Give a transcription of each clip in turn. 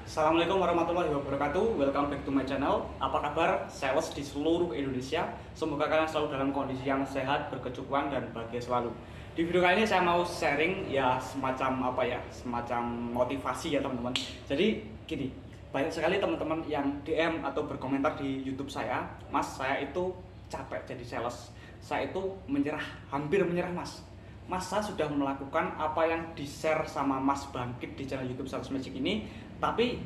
Assalamualaikum warahmatullahi wabarakatuh. Welcome back to my channel. Apa kabar sales di seluruh Indonesia? Semoga kalian selalu dalam kondisi yang sehat, berkecukupan dan bahagia selalu. Di video kali ini saya mau sharing ya semacam semacam motivasi ya teman-teman. Jadi gini, banyak sekali teman-teman yang DM atau berkomentar di YouTube saya, Mas, saya itu capek jadi sales. Saya itu menyerah, hampir menyerah, Mas. Saya sudah melakukan apa yang di-share sama Mas Bangkit di channel YouTube Sales Magic ini, tapi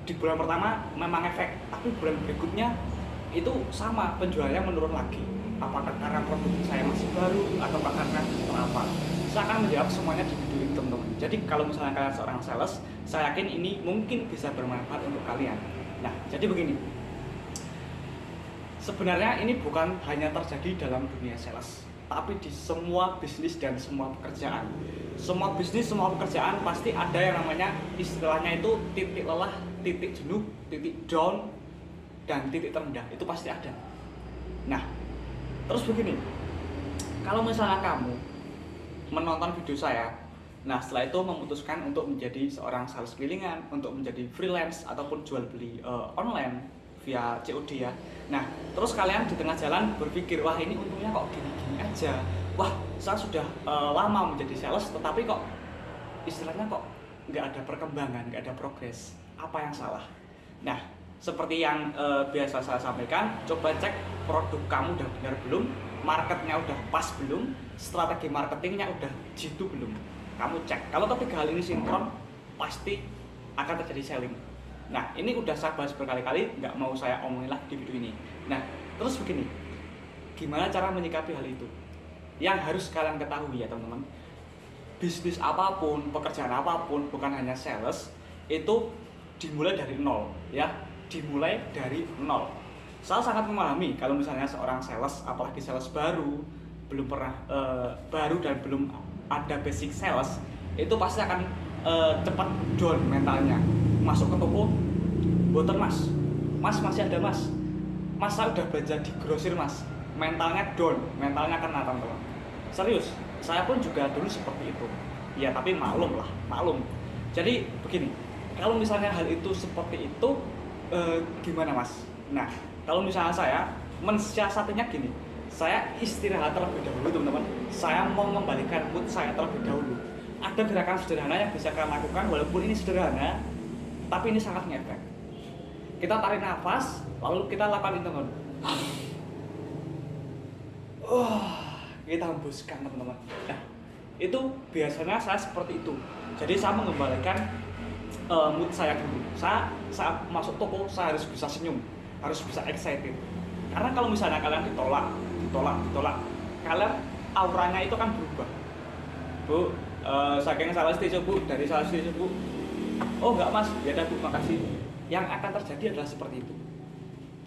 di bulan pertama memang efek, tapi bulan berikutnya itu sama, penjualannya menurun lagi. Apakah karena produk saya masih baru atau karena apa? Saya akan menjawab semuanya di video ini teman-teman. Jadi kalau misalnya kalian seorang sales, saya yakin ini mungkin bisa bermanfaat untuk kalian. Nah, jadi begini. Sebenarnya ini bukan hanya terjadi dalam dunia sales, tapi di semua bisnis dan semua pekerjaan. Semua bisnis, semua pekerjaan pasti ada yang namanya istilahnya itu titik lelah, titik jenuh, titik down, dan titik terendah. Itu pasti ada. Nah, terus begini, kalau misalnya kamu menonton video saya, nah setelah itu memutuskan untuk menjadi seorang sales kelilingan, untuk menjadi freelance ataupun jual beli online via COD ya. Nah, terus kalian di tengah jalan berpikir, wah ini untungnya kok gini-gini aja. Wah, saya sudah lama menjadi sales, tetapi kok istilahnya kok nggak ada perkembangan, nggak ada progres. Apa yang salah? Nah, seperti yang biasa saya sampaikan, coba cek produk kamu udah benar belum, marketnya udah pas belum, strategi marketingnya udah jitu belum. Kamu cek. Kalau ketiga hal ini sinkron, pasti akan terjadi selling. Nah, ini udah saya bahas berkali-kali, nggak mau saya omongin lagi di video ini. Nah, terus begini, gimana cara menyikapi hal itu? Yang harus kalian ketahui ya teman-teman, bisnis apapun, pekerjaan apapun, bukan hanya sales, itu dimulai dari nol ya, dimulai dari nol. Saya sangat memahami kalau misalnya seorang sales, apalagi sales baru, belum pernah baru dan belum ada basic sales, itu pasti akan cepat down mentalnya. Masuk ke toko, boten mas masih ada mas, saya udah belanja di grosir mas, mentalnya down, mentalnya kena teman-teman. Serius, saya pun juga dulu seperti itu ya, tapi maklum. Jadi begini, kalau misalnya hal itu seperti itu gimana mas? Nah, kalau misalnya saya mensiasatinya gini, saya istirahat terlebih dahulu teman-teman. Saya mau membalikan mood saya terlebih dahulu. Ada gerakan sederhana yang bisa kalian lakukan, walaupun ini sederhana, tapi ini sangat ngefek. Kita tarik nafas, lalu kita lakukan itu teman. Kita hembuskan teman-teman. Nah, itu biasanya saya seperti itu. Jadi saya mengembalikan mood saya dulu. Saya saat masuk toko, saya harus bisa senyum, harus bisa excited. Karena kalau misalnya kalian ditolak, kalian auranya itu kan berubah. Bu, saking sales tisu bu, dari sales tisu bu, oh enggak mas, ya udah bu, makasih. Yang akan terjadi adalah seperti itu.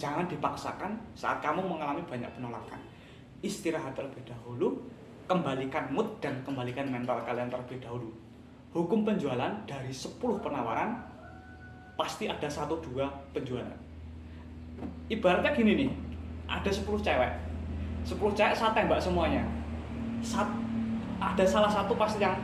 Jangan dipaksakan saat kamu mengalami banyak penolakan. Istirahat terlebih dahulu, kembalikan mood dan kembalikan mental kalian terlebih dahulu. Hukum penjualan, dari 10 penawaran pasti ada 1-2 penjualan. Ibaratnya gini nih, ada 10 cewek, saya tembak semuanya. Ada salah satu pasti yang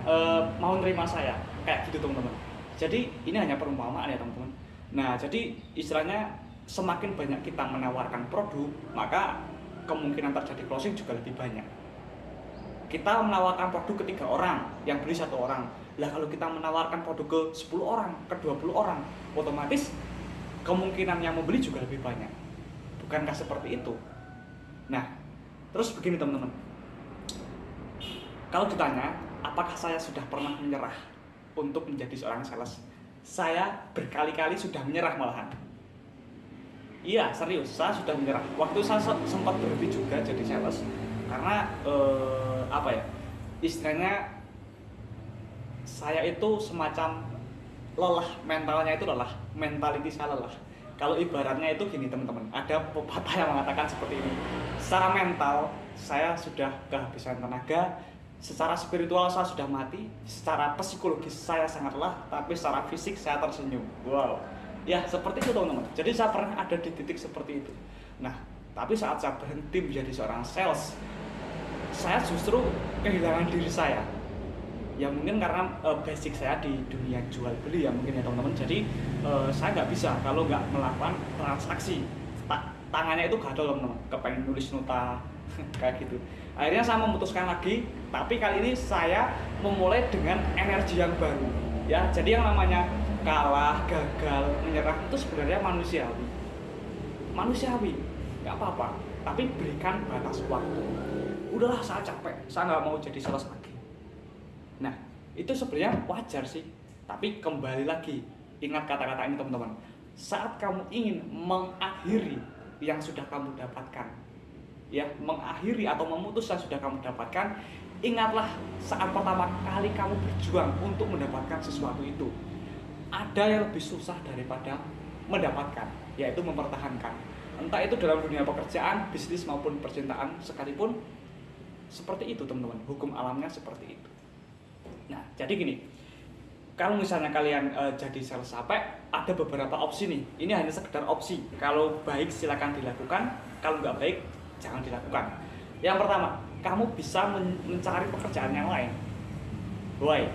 mau nerima saya, kayak gitu teman-teman. Jadi ini hanya perumpamaan ya teman-teman. Nah, jadi istilahnya semakin banyak kita menawarkan produk, maka kemungkinan terjadi closing juga lebih banyak. Kita menawarkan produk ke 3 orang, yang beli 1 orang. Lah kalau kita menawarkan produk ke 10 orang, ke 20 orang, otomatis kemungkinan yang membeli juga lebih banyak. Bukankah seperti itu? Nah, terus begini teman-teman. Kalau ditanya, apakah saya sudah pernah menyerah untuk menjadi seorang sales? Saya berkali-kali sudah menyerah malahan. Iya, serius, saya sudah menyerah. Waktu saya sempat berhenti juga jadi sales, karena istilahnya saya itu semacam lelah, mentalnya itu lelah, mentality saya lelah. Kalau ibaratnya itu gini teman-teman, ada pepatah yang mengatakan seperti ini. Secara mental saya sudah kehabisan tenaga, secara spiritual saya sudah mati, secara psikologis saya sangat lelah, tapi secara fisik saya tersenyum. Wow, ya seperti itu teman-teman. Jadi saya pernah ada di titik seperti itu. Nah, tapi saat saya berhenti menjadi seorang sales, saya justru kehilangan diri saya. Ya mungkin karena basic saya di dunia jual beli ya mungkin ya teman-teman. Jadi saya nggak bisa kalau nggak melakukan transaksi. Tangannya itu gatel teman-teman, kepengen nulis nota kayak gitu. Akhirnya saya memutuskan lagi, tapi kali ini saya memulai dengan energi yang baru. Ya, jadi yang namanya kalah, gagal, menyerah itu sebenarnya manusiawi. Manusiawi, nggak apa-apa. Tapi berikan batas waktu. Udahlah, saya capek, saya nggak mau jadi sales lagi. Nah, itu sebenarnya wajar sih. Tapi kembali lagi, ingat kata-kata ini teman-teman. Saat kamu ingin mengakhiri yang sudah kamu dapatkan, ya, mengakhiri atau memutus yang sudah kamu dapatkan, ingatlah saat pertama kali kamu berjuang untuk mendapatkan sesuatu itu. Ada yang lebih susah daripada mendapatkan, yaitu mempertahankan. Entah itu dalam dunia pekerjaan, bisnis maupun percintaan sekalipun, seperti itu teman-teman. Hukum alamnya seperti itu. Nah, jadi gini, kalau misalnya kalian jadi sales HP, ada beberapa opsi nih. Ini hanya sekedar opsi. Kalau baik silakan dilakukan, kalau nggak baik jangan dilakukan. Yang pertama, kamu bisa mencari pekerjaan yang lain. Why?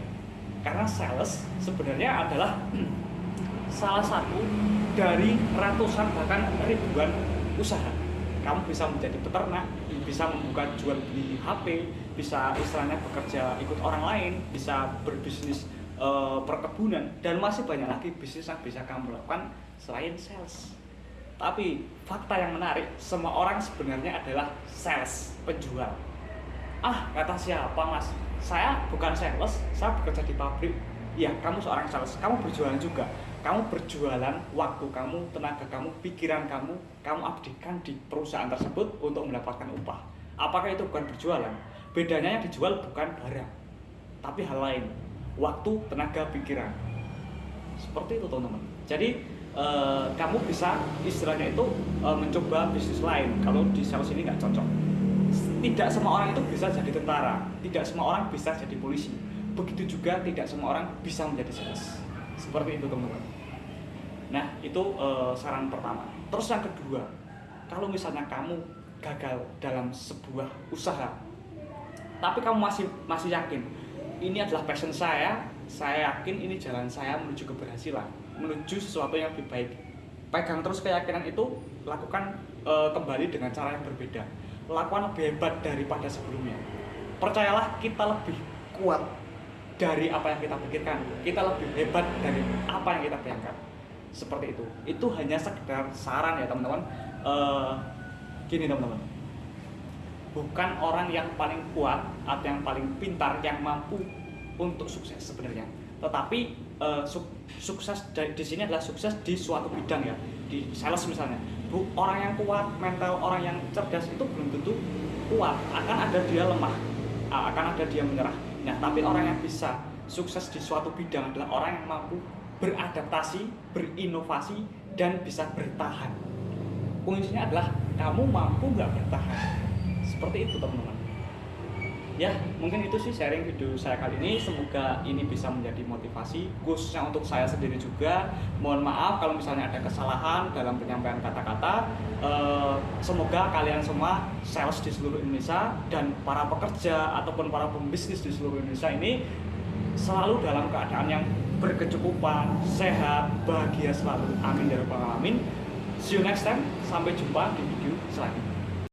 Karena sales sebenarnya adalah salah satu dari ratusan bahkan ribuan usaha. Kamu bisa menjadi peternak, bisa membuka jual beli HP, bisa istilahnya bekerja ikut orang lain, bisa berbisnis perkebunan, dan masih banyak lagi bisnis yang bisa kamu lakukan selain sales. Tapi fakta yang menarik, semua orang sebenarnya adalah sales, penjual. Ah, kata siapa mas? Saya bukan sales, saya bekerja di pabrik. Ya, kamu seorang sales, kamu berjualan juga. Kamu berjualan waktu kamu, tenaga kamu, pikiran kamu abdikan di perusahaan tersebut untuk mendapatkan upah. Apakah itu bukan berjualan? Bedanya yang dijual bukan barang, tapi hal lain. Waktu, tenaga, pikiran. Seperti itu teman-teman. Jadi kamu bisa istilahnya itu mencoba bisnis lain. Kalau di sales ini nggak cocok. Tidak semua orang itu bisa jadi tentara, tidak semua orang bisa jadi polisi. Begitu juga tidak semua orang bisa menjadi sales. Seperti itu teman-teman. Nah, itu saran pertama. Terus yang kedua, kalau misalnya kamu gagal dalam sebuah usaha, tapi kamu masih yakin ini adalah passion saya yakin ini jalan saya menuju keberhasilan, menuju sesuatu yang lebih baik. Pegang terus keyakinan itu, lakukan kembali dengan cara yang berbeda. Lakukan lebih hebat daripada sebelumnya. Percayalah, kita lebih kuat dari apa yang kita pikirkan. Kita lebih hebat dari apa yang kita bayangkan. Seperti itu. Itu hanya sekedar saran ya teman-teman. Gini teman-teman. Bukan orang yang paling kuat atau yang paling pintar yang mampu untuk sukses sebenarnya. Tetapi sukses di sini adalah sukses di suatu bidang ya. Di sales misalnya. Orang yang kuat mental, orang yang cerdas itu belum tentu kuat. Akan ada dia lemah, akan ada dia menyerah. Nah, tapi orang yang bisa sukses di suatu bidang adalah orang yang mampu beradaptasi, berinovasi, dan bisa bertahan. Kuncinya adalah kamu mampu nggak bertahan. Seperti itu teman-teman. Ya, mungkin itu sih sharing video saya kali ini. Semoga ini bisa menjadi motivasi, khususnya untuk saya sendiri juga. Mohon maaf kalau misalnya ada kesalahan dalam penyampaian kata-kata. Semoga kalian semua sales di seluruh Indonesia dan para pekerja ataupun para pembisnis di seluruh Indonesia ini selalu dalam keadaan yang berkecukupan, sehat, bahagia selalu. Amin ya rabbal alamin. See you next time. Sampai jumpa di video selanjutnya.